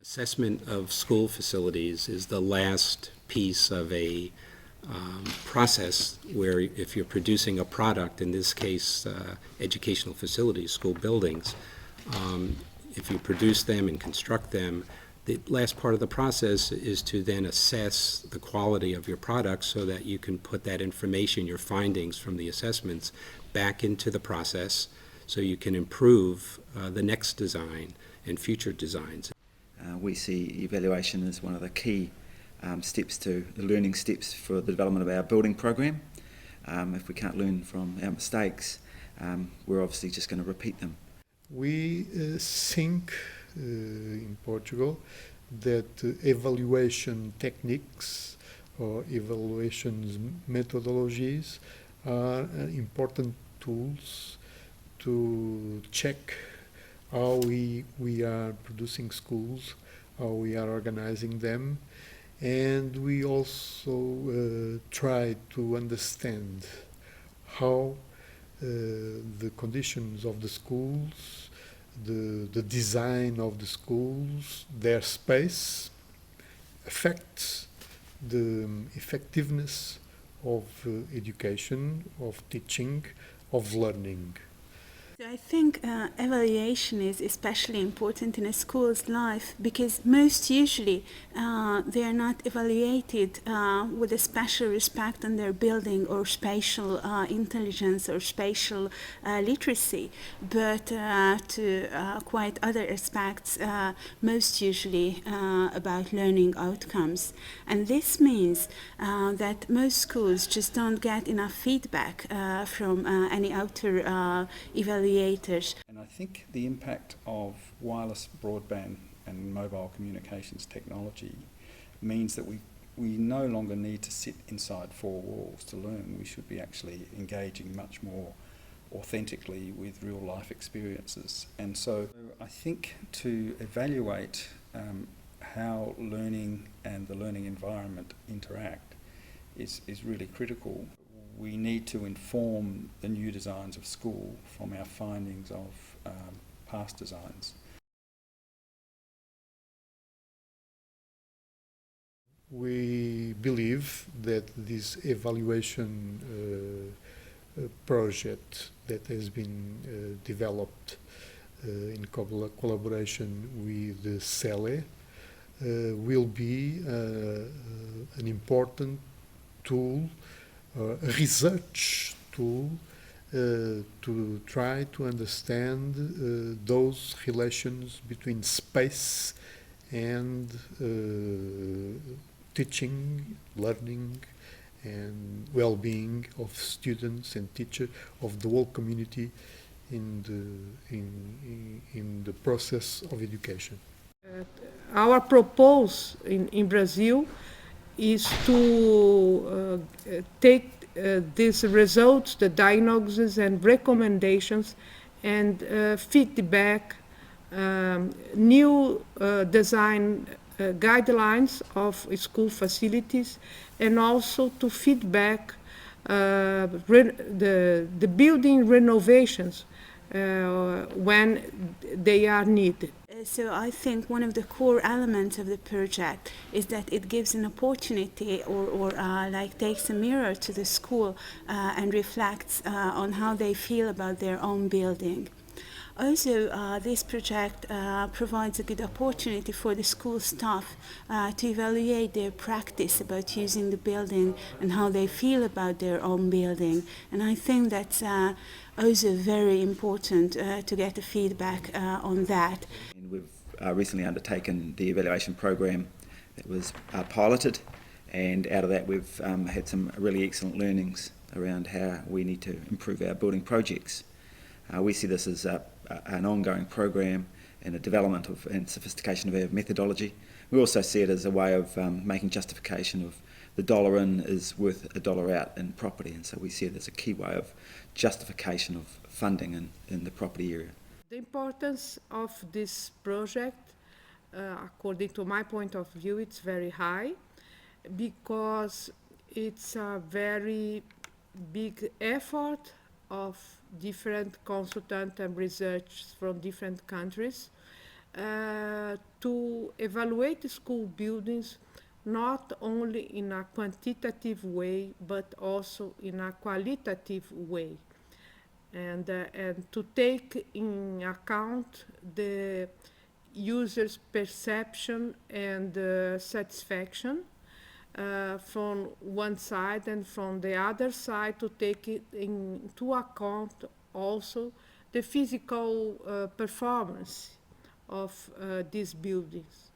Assessment of school facilities is the last piece of a process where if you're producing a product, in this case educational facilities, school buildings, if you produce them and construct them, the last part of the process is to then assess the quality of your product so that you can put that information, your findings from the assessments, back into the process so you can improve the next design and future designs. We see evaluation as one of the key steps to the learning steps for the development of our building program. If we can't learn from our mistakes, we're obviously just going to repeat them. We think in Portugal that evaluation techniques or evaluation methodologies are important tools to check how we are producing schools, how we are organizing them, and we also try to understand how the conditions of the schools, the design of the schools, their space affects the effectiveness of education, of teaching, of learning. I think evaluation is especially important in a school's life because most usually they are not evaluated with a special respect on their building or spatial intelligence or spatial literacy, but to quite other aspects, most usually about learning outcomes. And this means that most schools just don't get enough feedback from any outer evaluators. And I think the impact of wireless broadband and mobile communications technology means that we no longer need to sit inside four walls to learn. We should be actually engaging much more authentically with real life experiences. And so I think to evaluate how learning and the learning environment interact is really critical. We need to inform the new designs of school from our findings of past designs. We believe that this evaluation project that has been developed in collaboration with CELE will be an important tool, a research tool to try to understand those relations between space and teaching, learning, and well-being of students and teachers, of the whole community in the process of education. Our proposal in Brazil is to take these results, the diagnoses and recommendations, and feedback new design guidelines of school facilities, and also to feedback the building renovations when they are needed. So I think one of the core elements of the project is that it gives an opportunity or like takes a mirror to the school and reflects on how they feel about their own building. Also, this project provides a good opportunity for the school staff to evaluate their practice about using the building and how they feel about their own building. And I think that's also very important to get a feedback on that. And we've recently undertaken the evaluation program that was piloted, and out of that we've had some really excellent learnings around how we need to improve our building projects. We see this as an ongoing program and a development of and sophistication of our methodology. We also see it as a way of making justification of the dollar in is worth a dollar out in property, and so we see it as a key way of justification of funding in the property area. The importance of this project, according to my point of view, it's very high because it's a very big effort of different consultants and researchers from different countries to evaluate school buildings not only in a quantitative way, but also in a qualitative way, and to take in account the user's perception and satisfaction from one side, and from the other side to take it into account also the physical performance of these buildings.